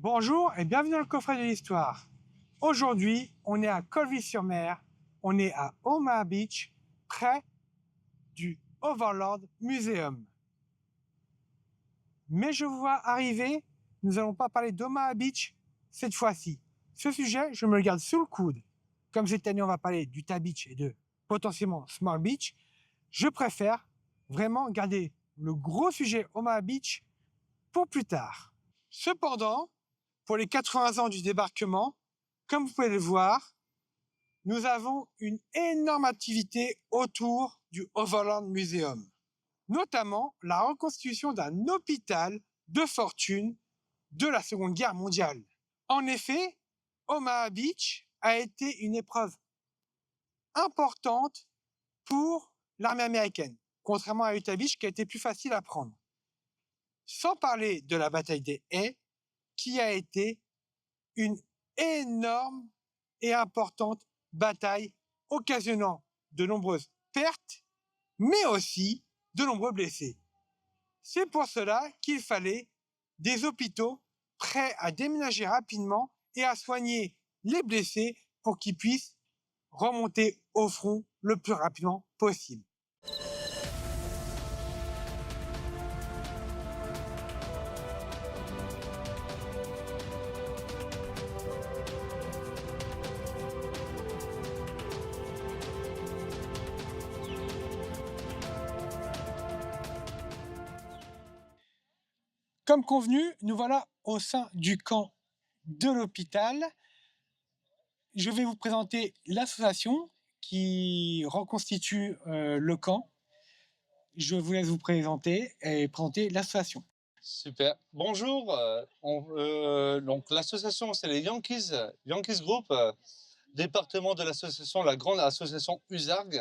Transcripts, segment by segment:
Bonjour et bienvenue dans le coffret de l'histoire. Aujourd'hui, on est à Colville-sur-Mer, on est à Omaha Beach, près du Overland Museum. Mais je vous vois arriver, nous n'allons pas parler d'Omaha Beach cette fois-ci. Ce sujet, je me le garde sous le coude. Comme cette année, on va parler d'Utah Beach et de potentiellement Small Beach, je préfère vraiment garder le gros sujet Omaha Beach pour plus tard. Cependant, pour les 80 ans du débarquement, comme vous pouvez le voir, nous avons une énorme activité autour du Overland Museum, notamment la reconstitution d'un hôpital de fortune de la Seconde Guerre mondiale. En effet, Omaha Beach a été une épreuve importante pour l'armée américaine, contrairement à Utah Beach qui a été plus facile à prendre. Sans parler de la bataille des haies, qui a été une énorme et importante bataille occasionnant de nombreuses pertes, mais aussi de nombreux blessés. C'est pour cela qu'il fallait des hôpitaux prêts à déménager rapidement et à soigner les blessés pour qu'ils puissent remonter au front le plus rapidement possible. Comme convenu, nous voilà au sein du camp de l'hôpital. Je vais vous présenter l'association qui reconstitue le camp. Je vous laisse vous présenter et présenter l'association. Super. Bonjour. Donc l'association, c'est les Yankees Group, département de l'association, la grande association USARG.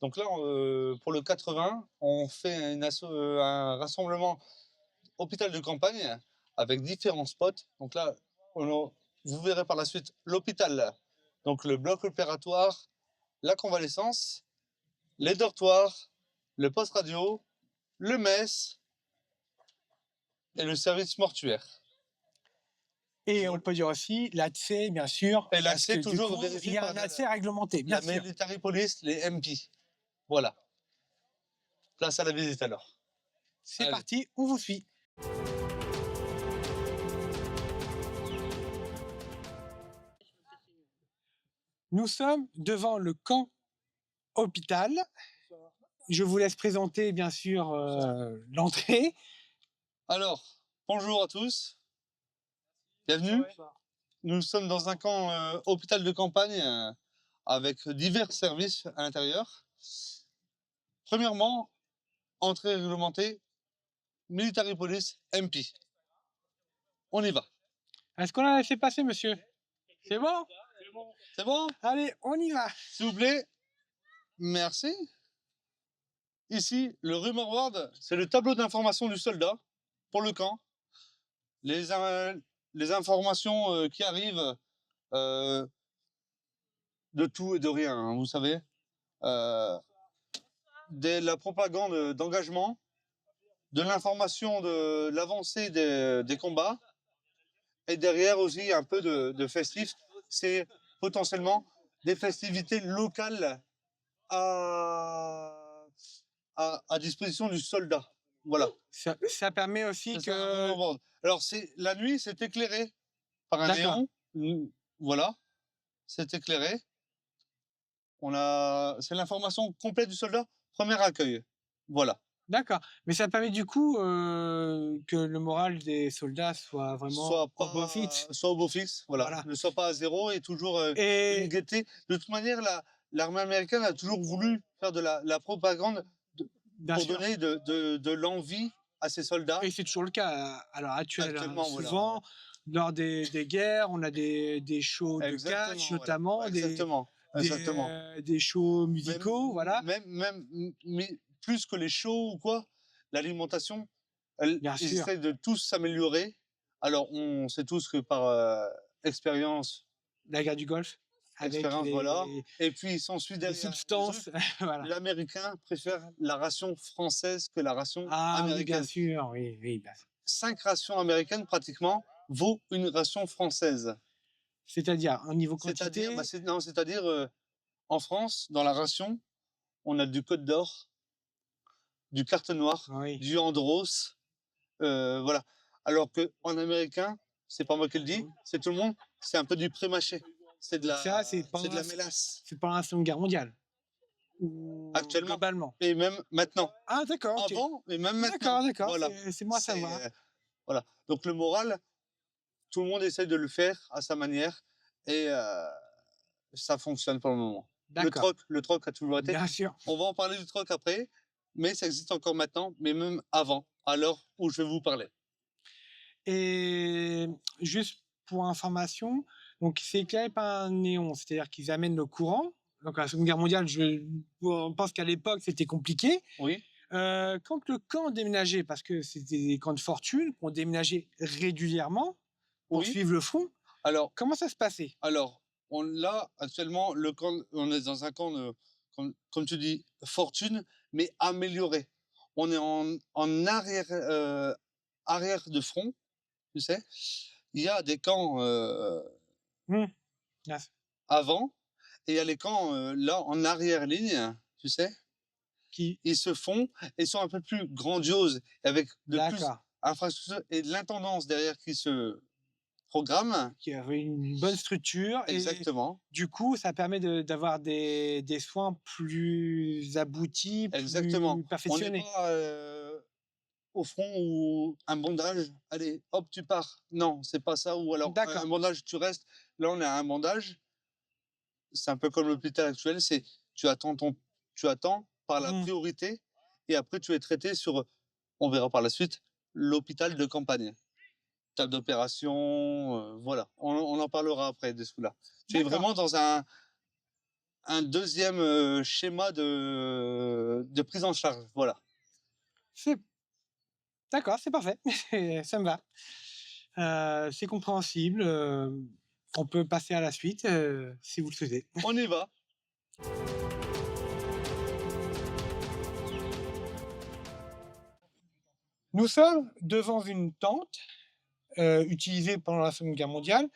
Donc là, pour le 80, on fait un rassemblement hôpital de campagne avec différents spots. Donc là, vous verrez par la suite l'hôpital, donc le bloc opératoire, la convalescence, les dortoirs, le poste radio, le MES et le service mortuaire. Et on peut dire aussi l'accès, bien sûr. Et l'accès toujours vérifié. Il y a un accès réglementé, bien sûr. La Military Police, les MP. Voilà. Place à la visite alors. C'est parti, on vous suit. Nous sommes devant le camp hôpital. Je vous laisse présenter, bien sûr, l'entrée. Alors, bonjour à tous. Bienvenue. Nous sommes dans un camp hôpital de campagne avec divers services à l'intérieur. Premièrement, entrée réglementée, Military Police, MP. On y va. Est-ce qu'on a laissé passer, monsieur? C'est bon? C'est bon? Allez, on y va. S'il vous plaît. Merci. Ici, le Rumor Ward, c'est le tableau d'information du soldat pour le camp. Les informations qui arrivent de tout et de rien, hein, vous savez. De la propagande d'engagement, de l'information de l'avancée des combats, et derrière aussi un peu de festif. C'est potentiellement des festivités locales à disposition du soldat. Voilà. Ça permet aussi que... Alors, la nuit, c'est éclairé par un néon. Voilà. C'est éclairé. C'est l'information complète du soldat. Premier accueil. Voilà. D'accord. Mais ça permet du coup que le moral des soldats soit vraiment au beau fixe. Soit au beau fixe, voilà. Ne soit pas à zéro et toujours une gaieté. De toute manière, l'armée américaine a toujours voulu faire de la propagande pour donner de l'envie à ses soldats. Et c'est toujours le cas à l'heure actuelle. Souvent, lors des guerres, on a des shows de catch, notamment, des shows musicaux, voilà. Même plus que les shows ou quoi, l'alimentation, ils essaient de tous s'améliorer. Alors, on sait tous que par expérience... La guerre du Golfe. Voilà. Et puis, s'ensuit derrière. Les substances. Voilà. L'Américain préfère la ration française que la ration américaine. Oui, bien sûr, oui. 5 rations américaines, pratiquement, vaut une ration française. C'est-à-dire, au niveau C'est-à-dire, quantité? c'est-à-dire, en France, dans la ration, on a du Côte d'Or, du Carte Noire, Oui. du Andros, voilà. Alors qu'en américain, c'est pas moi qui le dis, Mmh. c'est tout le monde, c'est un peu du pré-mâché. C'est de Donc ça, la c'est de la mélasse, c'est pendant la Seconde Guerre mondiale? Ou actuellement globalement? et même maintenant. Ah d'accord, OK. Avant et même maintenant, D'accord, voilà. c'est bon à savoir. C'est voilà. Donc le moral, tout le monde essaie de le faire à sa manière et ça fonctionne pour le moment. D'accord, Le troc a toujours été. bien sûr. On va en parler du troc après, mais ça existe encore maintenant, mais même avant, à l'heure où je vais vous parler. Et juste pour information, donc c'est éclairé par un néon, c'est-à-dire qu'ils amènent le courant. Donc à la Seconde Guerre mondiale, on pense qu'à l'époque, c'était compliqué. Oui, Quand le camp déménageait, parce que c'était des camps de fortune, qu'on déménageait régulièrement pour oui. suivre le front, Alors, comment ça se passait? alors, on là actuellement le camp, on est dans un camp de, comme tu dis, fortune, mais amélioré. On est en arrière, arrière de front, tu sais. Il y a des camps Mmh. Ah, avant et il y a les camps là en arrière ligne, tu sais. qui Ils se font et sont un peu plus grandioses, avec de plus d'accord, d'infrastructures et de l'intendance derrière qui se programme. qui avait une bonne structure et Exactement, du coup, ça permet d'avoir des soins plus aboutis, exactement. plus On n'est perfectionnés. pas au front où un bandage, allez, hop, tu pars. Non, c'est pas ça. Ou alors un D'accord. bandage, tu restes. Là, on est à un bandage. C'est un peu comme l'hôpital actuel. C'est tu attends tu attends par la Mmh. priorité et après tu es traité sur. On verra par la suite l'hôpital de campagne. Table d'opération, voilà. On en parlera après de ce là. Tu es D'accord. vraiment dans un deuxième schéma de prise en charge, voilà. C'est d'accord, c'est parfait. Ça me va. C'est compréhensible, on peut passer à la suite, si vous le souhaitez. On y va. Nous sommes devant une tente, utilisée pendant la Seconde Guerre mondiale.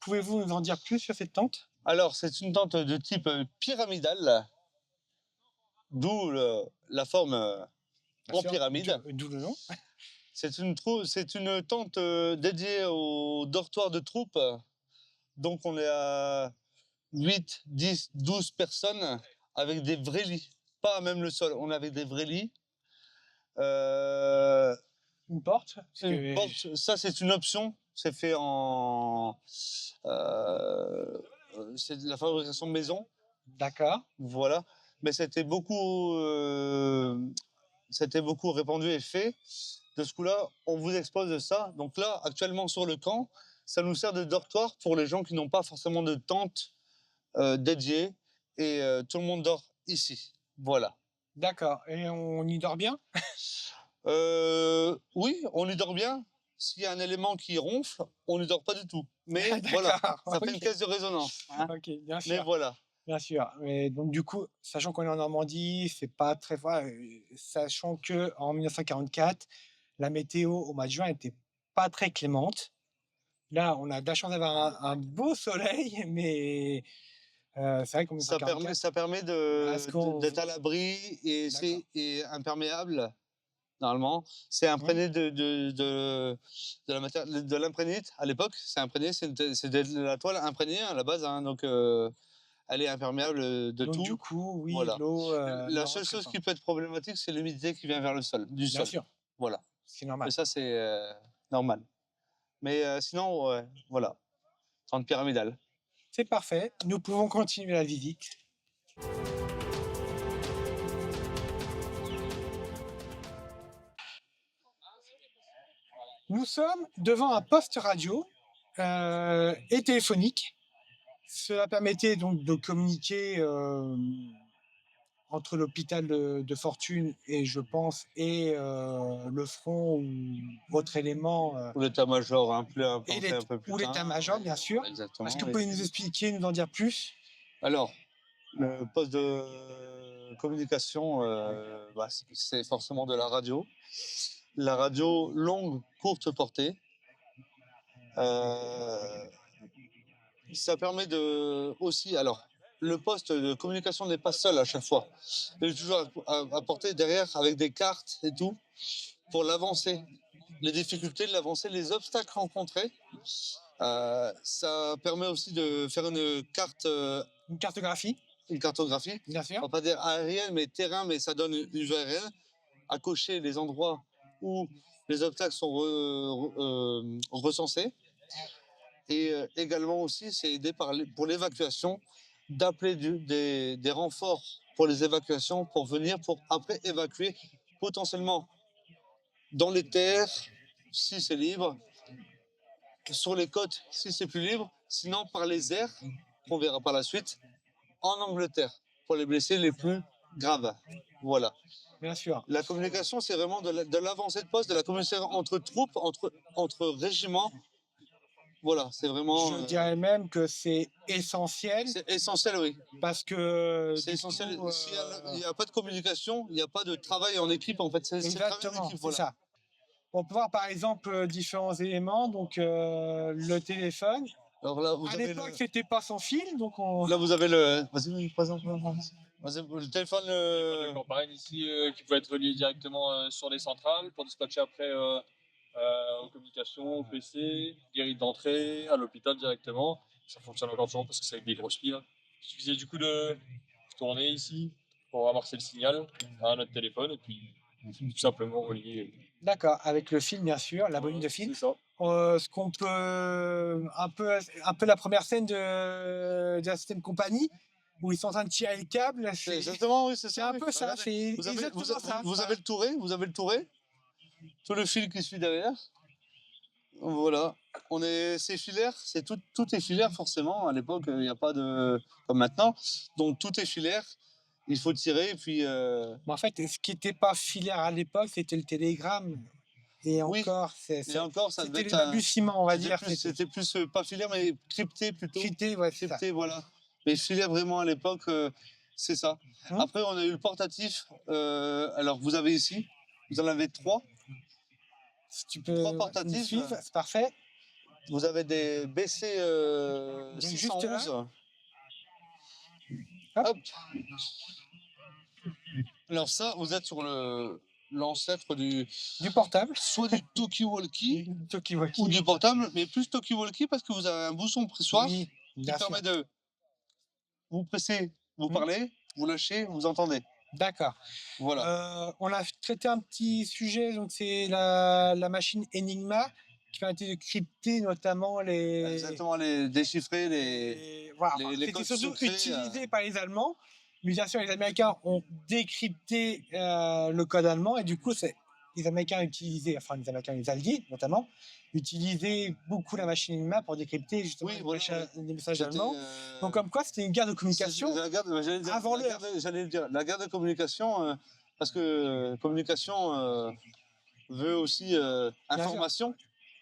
Pouvez-vous nous en dire plus sur cette tente? Alors, c'est une tente de type pyramidale, d'où la forme Bien en sûr, pyramide. d'où le nom. C'est une tente dédiée au dortoir de troupes. Donc, on est à 8, 10, 12 personnes avec des vrais lits. Pas même le sol, on est avec des vrais lits. Euh, Une porte? Parce une que porte, ça c'est une option. C'est fait en. C'est de la fabrication de maison. d'accord. Voilà. Mais c'était beaucoup répandu et fait. De ce coup-là, on vous expose de ça. Donc là, actuellement sur le camp, ça nous sert de dortoir pour les gens qui n'ont pas forcément de tente dédiée. Et tout le monde dort ici. Voilà. D'accord et on y dort bien? Oui, on y dort bien. S'il y a un élément qui ronfle, on n'y dort pas du tout. Mais voilà, D'accord, ça fait une OK. caisse de résonance, hein. OK, bien Mais sûr, voilà. bien sûr. Mais donc du coup, sachant qu'on est en Normandie, c'est pas très vrai, sachant qu'en 1944, la météo au mois de juin était pas très clémente. Là, on a de la chance d'avoir un beau soleil, mais c'est vrai qu'en Ça 1944, permet à ce qu'on d'être à l'abri et d'accord. c'est et imperméable, normalement. C'est Mmh. imprégné de l'imprégnite à l'époque. C'est imprégné, c'est de la toile imprégnée à la base, hein, donc elle est imperméable de Donc du tout. coup, oui, Voilà. l'eau, ne La seule rentrait chose pas. qui peut être problématique, c'est l'humidité qui vient vers le sol, du Bien sol. sûr, Voilà. c'est Mais normal. ça, c'est normal. Mais sinon, ouais, voilà, tente pyramidale. C'est parfait, nous pouvons continuer la visite. Nous sommes devant un poste radio, et téléphonique. Cela permettait donc de communiquer, entre l'hôpital de fortune et je pense et le front ou autre élément, Ou l'état-major, hein, plus et implanté un peu plus ou tard. l'état-major bien sûr. Est-ce Exactement. que vous Oui. pouvez nous expliquer, nous en dire plus? Alors, le poste de communication, bah, c'est forcément de la radio. La radio longue, courte portée. Euh, Ça permet de aussi, alors, le poste de communication n'est pas seul à chaque fois. Il est toujours apporté derrière avec des cartes et tout pour l'avancée, les difficultés de l'avancée, les obstacles rencontrés. Ça permet aussi de faire Une cartographie, une cartographie. bien On sûr. va pas dire aérienne, mais terrain, mais ça donne une vue aérienne à cocher les endroits où les obstacles sont recensés. Et également aussi, c'est aidé pour l'évacuation, d'appeler des renforts pour les évacuations, pour venir, pour après évacuer potentiellement dans les terres, si c'est libre, sur les côtes, si c'est plus libre, sinon par les airs, qu'on verra par la suite, en Angleterre, pour les blessés les plus graves. Voilà. Bien sûr. La communication, c'est vraiment de l'avancée de poste, de la communication entre troupes, entre régiments. Voilà, c'est vraiment. Je dirais même que c'est essentiel C'est essentiel, oui. parce que C'est du essentiel. coup, S'il n'y a pas de communication, il n'y a pas de travail en équipe, en fait. C'est le travail exactement, d'équipe, c'est voilà. ça. On peut voir par exemple différents éléments, donc le téléphone. Alors là, vous À avez l'époque, c'était pas sans fil, donc on. Là, vous avez le. Vas-y, présente. Vas-y, le téléphone. De campagne ici qui peut être relié directement sur les centrales pour dispatcher après aux communications, au PC, guérite d'entrée, à l'hôpital directement. Ça fonctionne encore toujours parce que c'est avec des grosses piles. Il suffisait du coup de tourner ici pour amorcer le signal à notre téléphone et puis tout simplement relier. D'accord, avec le fil, bien sûr, la bobine de fil. C'est ça. Ce qu'on peut un peu la première scène de la Système Compagnie où ils sont en train de tirer le câble. C'est exactement, oui, c'est C'est ça. un oui. peu ça, Regardez, c'est vous avez, exactement vous, ça. vous avez le touré, tout le fil qui suit derrière. Voilà, c'est filaire, tout est filaire forcément. À l'époque, il n'y a pas de comme maintenant, donc tout est filaire. Il faut tirer et puis. Mais en fait, ce qui n'était pas filaire à l'époque, c'était le télégramme. Et Oui, encore, et encore, ça devait c'était les être balbutiements, on va dire. C'était plus pas filaire, mais crypté plutôt. Crypté, ouais, c'est ça. Crypté, voilà. Mais filaire vraiment à l'époque, c'est ça. Hum. Après, on a eu le portatif. Alors, vous avez ici, vous en avez 3. Si tu peux 3 nous portatifs. suivre, c'est parfait. Vous avez des BC Donc, juste là. 611. Hop. Hop. Alors ça, vous êtes sur l'ancêtre du portable. soit du talkie-walkie Talkie-walkie. ou du portable, mais plus talkie-walkie parce que vous avez un bouton pressoir Oui, qui bien sûr. permet de vous presser, vous Hmm. parlez, vous lâchez, vous entendez. D'accord. Voilà. On a traité un petit sujet, donc c'est la machine Enigma qui permettait de crypter notamment Exactement, déchiffrer les voilà. les C'était codes surtout secrets, utilisé par les Allemands, mais bien sûr les Américains ont décrypté le code allemand et du coup les Américains utilisaient, enfin les Américains, les Alliés notamment, utilisaient beaucoup la machine Enigma pour décrypter justement Oui, voilà, les messages c'était, allemands. Donc comme quoi c'était une guerre de communication. Avant l'heure. J'allais le dire, la guerre de communication, parce que communication veut aussi information,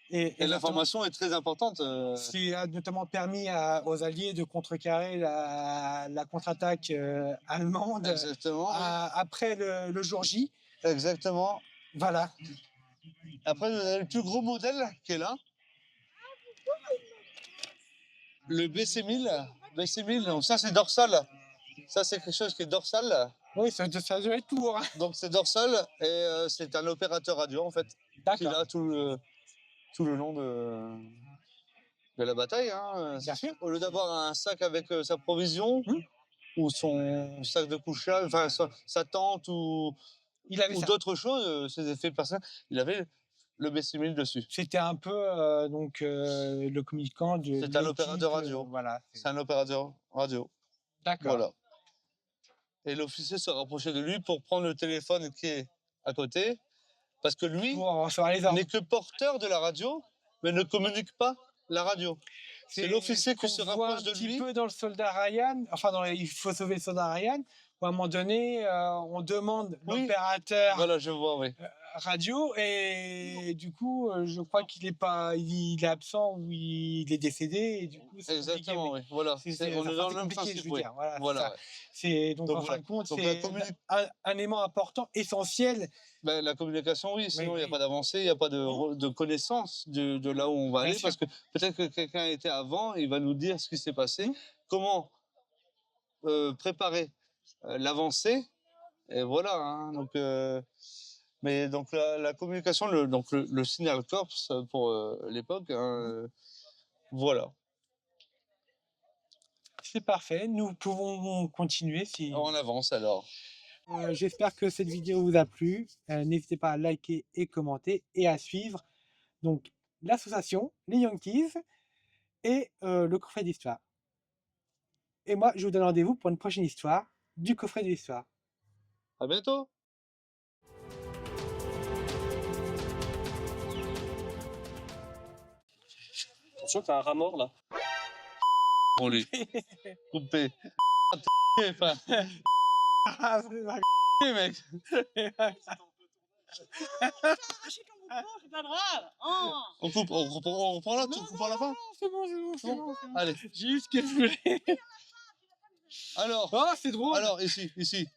et l'information est très importante. Ce qui a notamment permis aux Alliés de contrecarrer la contre-attaque allemande Exactement. après le jour J. Exactement. Voilà. Après, vous avez le plus gros modèle qui est là. Le BC1000. BC1000, donc ça c'est dorsal. Ça c'est quelque chose qui est dorsal. Oui, ça doit être lourd. Hein. Donc c'est dorsal et c'est un opérateur radio en fait. Qui est là tout le long de la bataille. Hein. Bien sûr. Au lieu d'avoir un sac avec sa provision ou son sac de couchage, enfin sa tente ou d'autres choses, ses effets personnels, il avait le BC1000 dessus. C'était un peu le communicant de. C'est un opérateur radio. Voilà. C'est un opérateur radio. D'accord. Voilà. Et l'officier se rapprochait de lui pour prendre le téléphone qui est à côté, parce que lui n'est que porteur de la radio, mais ne communique pas la radio. C'est l'officier qui se rapproche de lui. Un petit peu dans le soldat Ryan, enfin il faut sauver le soldat Ryan, où à un moment donné, on demande l'opérateur. Voilà, je vois, oui. radio et du coup, je crois qu'il est pas, il est absent ou il est décédé et du coup, c'est compliqué. Exactement, oui. Voilà. On Ça est sera dans assez le même compliqué, principe, je veux oui. dire. Voilà, c'est Voilà, ça. ouais. C'est donc en fin Voilà. de compte, Donc la c'est un élément important, essentiel. ben, la communication, oui, sinon il n'y a Oui. pas d'avancée, il n'y a pas de connaissance de là où on va Bien aller, sûr. parce que peut-être que quelqu'un était avant, il va nous dire ce qui s'est passé, Mmh. comment préparer l'avancée, et voilà. Hein, donc, mais donc la communication, le signal corps pour l'époque, hein, voilà. C'est parfait. Nous pouvons continuer si. On avance alors. J'espère que cette vidéo vous a plu. N'hésitez pas à liker et commenter et à suivre donc l'association, les Yankees et le coffret d'histoire. Et moi, je vous donne rendez-vous pour une prochaine histoire du coffret de l'histoire. À bientôt. Attention, t'as un rat mort là. Bon, lui. Coupé. Enfin, Ah, c'est vrai. mec. C'est pas grave. Oh. On reprend là, tu coupes à la fin. C'est bon. Allez. J'ai eu ce que je voulais. Alors, Oh, c'est drôle. alors ici.